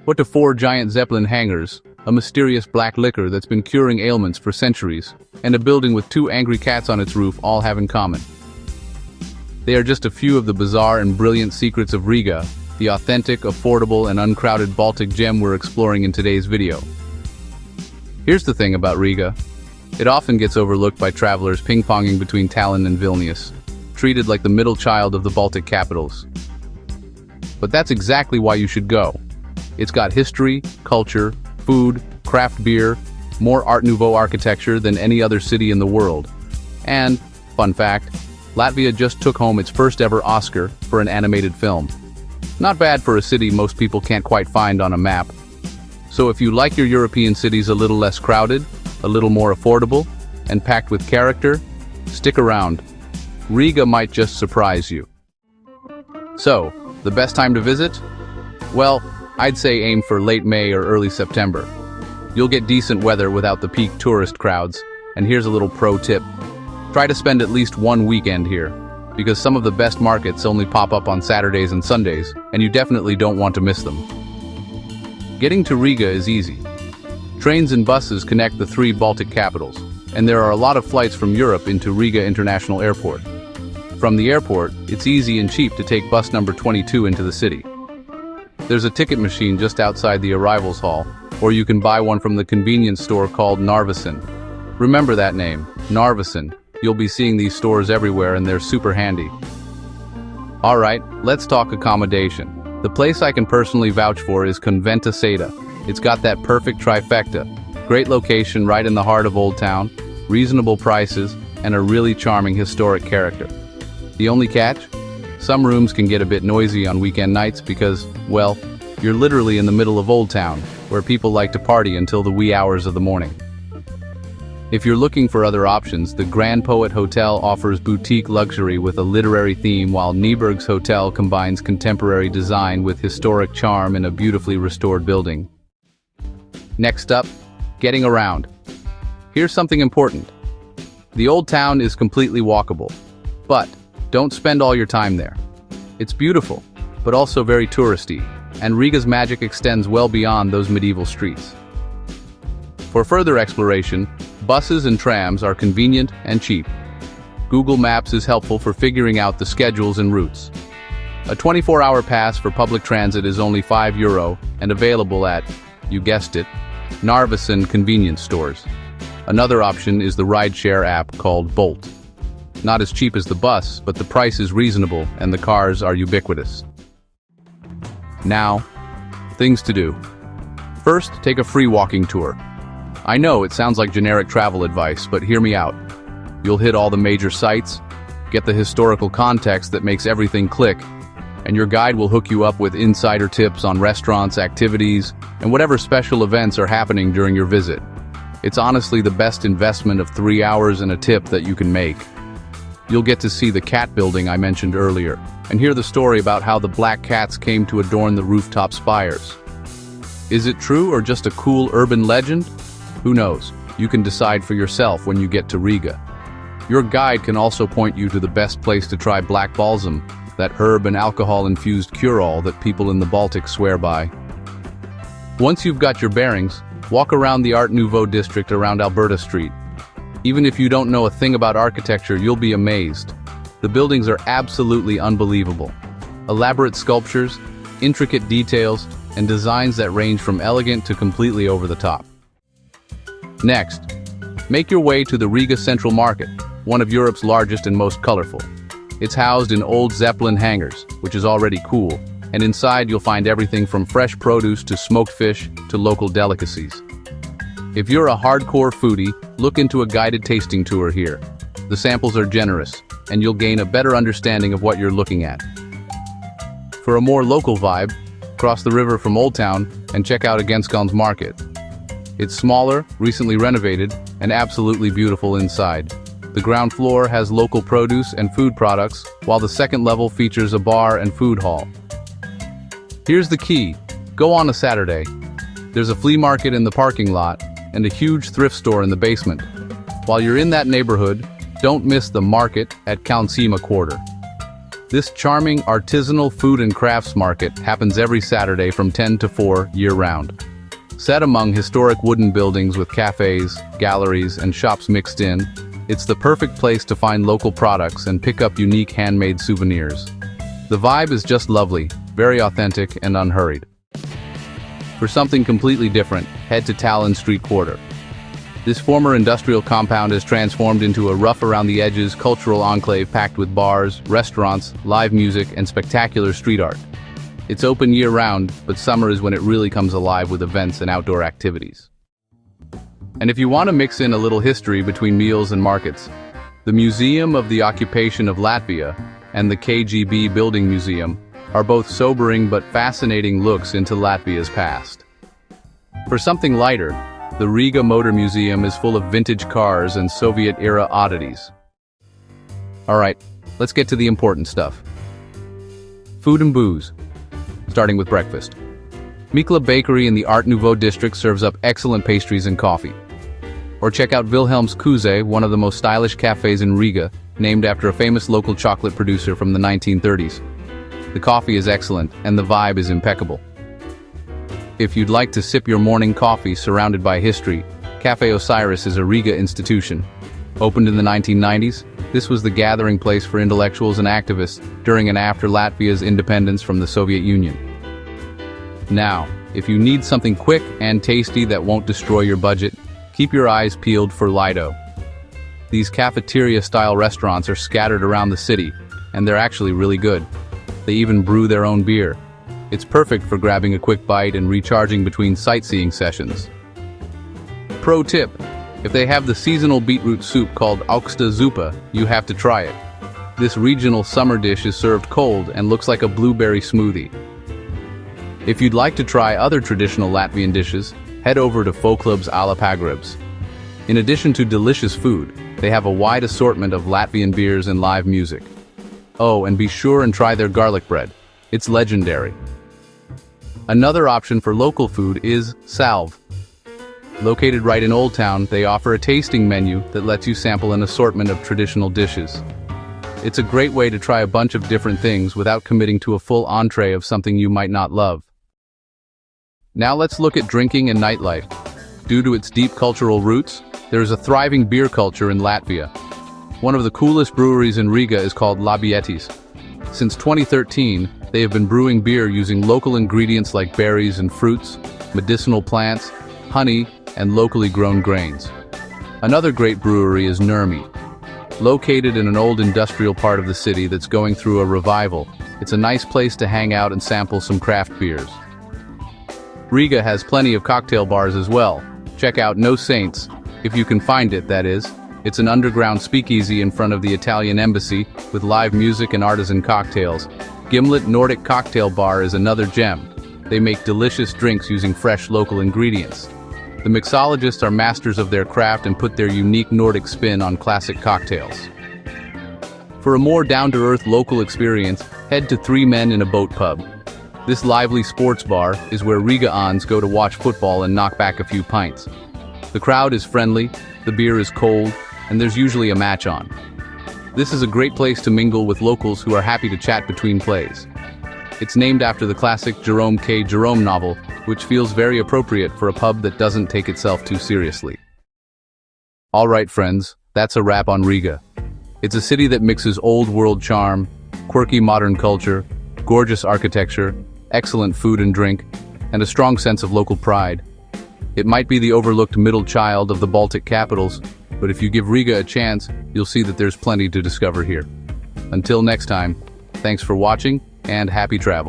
What do four giant Zeppelin hangars, a mysterious black liquor that's been curing ailments for centuries, and a building with two angry cats on its roof all have in common? They are just a few of the bizarre and brilliant secrets of Riga, the authentic, affordable, and uncrowded Baltic gem we're exploring in today's video. Here's the thing about Riga. It often gets overlooked by travelers ping-ponging between Tallinn and Vilnius, treated like the middle child of the Baltic capitals. But that's exactly why you should go. It's got history, culture, food, craft beer, more Art Nouveau architecture than any other city in the world. And, fun fact, Latvia just took home its first ever Oscar for an animated film. Not bad for a city most people can't quite find on a map. So if you like your European cities a little less crowded, a little more affordable, and packed with character, stick around. Riga might just surprise you. So, the best time to visit? Well, I'd say aim for late May or early September. You'll get decent weather without the peak tourist crowds, and here's a little pro tip. Try to spend at least one weekend here, because some of the best markets only pop up on Saturdays and Sundays, and you definitely don't want to miss them. Getting to Riga is easy. Trains and buses connect the three Baltic capitals, and there are a lot of flights from Europe into Riga International Airport. From the airport, it's easy and cheap to take bus number 22 into the city. There's a ticket machine just outside the arrivals hall, or you can buy one from the convenience store called Narvesen. Remember that name, Narvesen. You'll be seeing these stores everywhere and they're super handy. Alright, let's talk accommodation. The place I can personally vouch for is Conventa Seda. It's got that perfect trifecta. Great location right in the heart of Old Town, reasonable prices, and a really charming historic character. The only catch? Some rooms can get a bit noisy on weekend nights because, well, you're literally in the middle of Old Town, where people like to party until the wee hours of the morning. If you're looking for other options, the Grand Poet Hotel offers boutique luxury with a literary theme, while Nyberg's Hotel combines contemporary design with historic charm in a beautifully restored building. Next up, getting around. Here's something important. The Old Town is completely walkable, but don't spend all your time there. It's beautiful, but also very touristy, and Riga's magic extends well beyond those medieval streets. For further exploration, buses and trams are convenient and cheap. Google Maps is helpful for figuring out the schedules and routes. A 24-hour pass for public transit is only €5 and available at, you guessed it, Narvesen convenience stores. Another option is the rideshare app called Bolt. Not as cheap as the bus, but the price is reasonable and the cars are ubiquitous. Now, things to do. First, take a free walking tour. I know it sounds like generic travel advice, but hear me out. You'll hit all the major sites, get the historical context that makes everything click, and your guide will hook you up with insider tips on restaurants, activities, and whatever special events are happening during your visit. It's honestly the best investment of 3 hours and a tip that you can make. You'll get to see the cat building I mentioned earlier, and hear the story about how the black cats came to adorn the rooftop spires. Is it true or just a cool urban legend? Who knows? You can decide for yourself when you get to Riga. Your guide can also point you to the best place to try black balsam, that herb and alcohol-infused cure-all that people in the Baltic swear by. Once you've got your bearings, walk around the Art Nouveau district around Alberta Street. Even if you don't know a thing about architecture, you'll be amazed. The buildings are absolutely unbelievable. Elaborate sculptures, intricate details, and designs that range from elegant to completely over the top. Next, make your way to the Riga Central Market, one of Europe's largest and most colorful. It's housed in old Zeppelin hangars, which is already cool, and inside you'll find everything from fresh produce to smoked fish to local delicacies. If you're a hardcore foodie, look into a guided tasting tour here. The samples are generous, and you'll gain a better understanding of what you're looking at. For a more local vibe, cross the river from Old Town and check out Agenskon's Market. It's smaller, recently renovated, and absolutely beautiful inside. The ground floor has local produce and food products, while the second level features a bar and food hall. Here's the key. Go on a Saturday. There's a flea market in the parking lot, and a huge thrift store in the basement. While you're in that neighborhood, don't miss the market at Kaunsima Quarter. This charming artisanal food and crafts market happens every Saturday from 10 to 4 year-round. Set among historic wooden buildings with cafes, galleries, and shops mixed in, it's the perfect place to find local products and pick up unique handmade souvenirs. The vibe is just lovely, very authentic and unhurried. For something completely different, head to Tallinn Street Quarter. This former industrial compound has transformed into a rough-around-the-edges cultural enclave packed with bars, restaurants, live music, and spectacular street art. It's open year-round, but summer is when it really comes alive with events and outdoor activities. And if you want to mix in a little history between meals and markets, the Museum of the Occupation of Latvia and the KGB Building Museum are both sobering but fascinating looks into Latvia's past. For something lighter, the Riga Motor Museum is full of vintage cars and Soviet-era oddities. Alright, let's get to the important stuff. Food and booze. Starting with breakfast. Mikla Bakery in the Art Nouveau district serves up excellent pastries and coffee. Or check out Wilhelm's Kuze, one of the most stylish cafes in Riga, named after a famous local chocolate producer from the 1930s. The coffee is excellent, and the vibe is impeccable. If you'd like to sip your morning coffee surrounded by history, Café Osiris is a Riga institution. Opened in the 1990s, this was the gathering place for intellectuals and activists during and after Latvia's independence from the Soviet Union. Now, if you need something quick and tasty that won't destroy your budget, keep your eyes peeled for Lido. These cafeteria-style restaurants are scattered around the city, and they're actually really good. They even brew their own beer. It's perfect for grabbing a quick bite and recharging between sightseeing sessions. Pro tip: if they have the seasonal beetroot soup called augsta zupa, you have to try it. This regional summer dish is served cold and looks like a blueberry smoothie. If you'd like to try other traditional Latvian dishes, head over to Folklub's Alapagrebs. In addition to delicious food, they have a wide assortment of Latvian beers and live music. Oh, and be sure and try their garlic bread. It's legendary. Another option for local food is Salve. Located right in Old Town, they offer a tasting menu that lets you sample an assortment of traditional dishes. It's a great way to try a bunch of different things without committing to a full entree of something you might not love. Now let's look at drinking and nightlife. Due to its deep cultural roots, there is a thriving beer culture in Latvia. One of the coolest breweries in Riga is called Latvietis. Since 2013, they have been brewing beer using local ingredients like berries and fruits, medicinal plants, honey, and locally grown grains. Another great brewery is Nurmi. Located in an old industrial part of the city that's going through a revival, it's a nice place to hang out and sample some craft beers. Riga has plenty of cocktail bars as well. Check out No Saints, if you can find it, that is. It's an underground speakeasy in front of the Italian embassy with live music and artisan cocktails. Gimlet Nordic Cocktail Bar is another gem. They make delicious drinks using fresh local ingredients. The mixologists are masters of their craft and put their unique Nordic spin on classic cocktails. For a more down-to-earth local experience, head to Three Men in a Boat Pub. This lively sports bar is where Rigaans go to watch football and knock back a few pints. The crowd is friendly, the beer is cold, and there's usually a match on. This is a great place to mingle with locals who are happy to chat between plays. It's named after the classic Jerome K. Jerome novel, which feels very appropriate for a pub that doesn't take itself too seriously. Alright friends, that's a wrap on Riga. It's a city that mixes old-world charm, quirky modern culture, gorgeous architecture, excellent food and drink, and a strong sense of local pride. It might be the overlooked middle child of the Baltic capitals, but if you give Riga a chance, you'll see that there's plenty to discover here. Until next time, thanks for watching, and happy travel.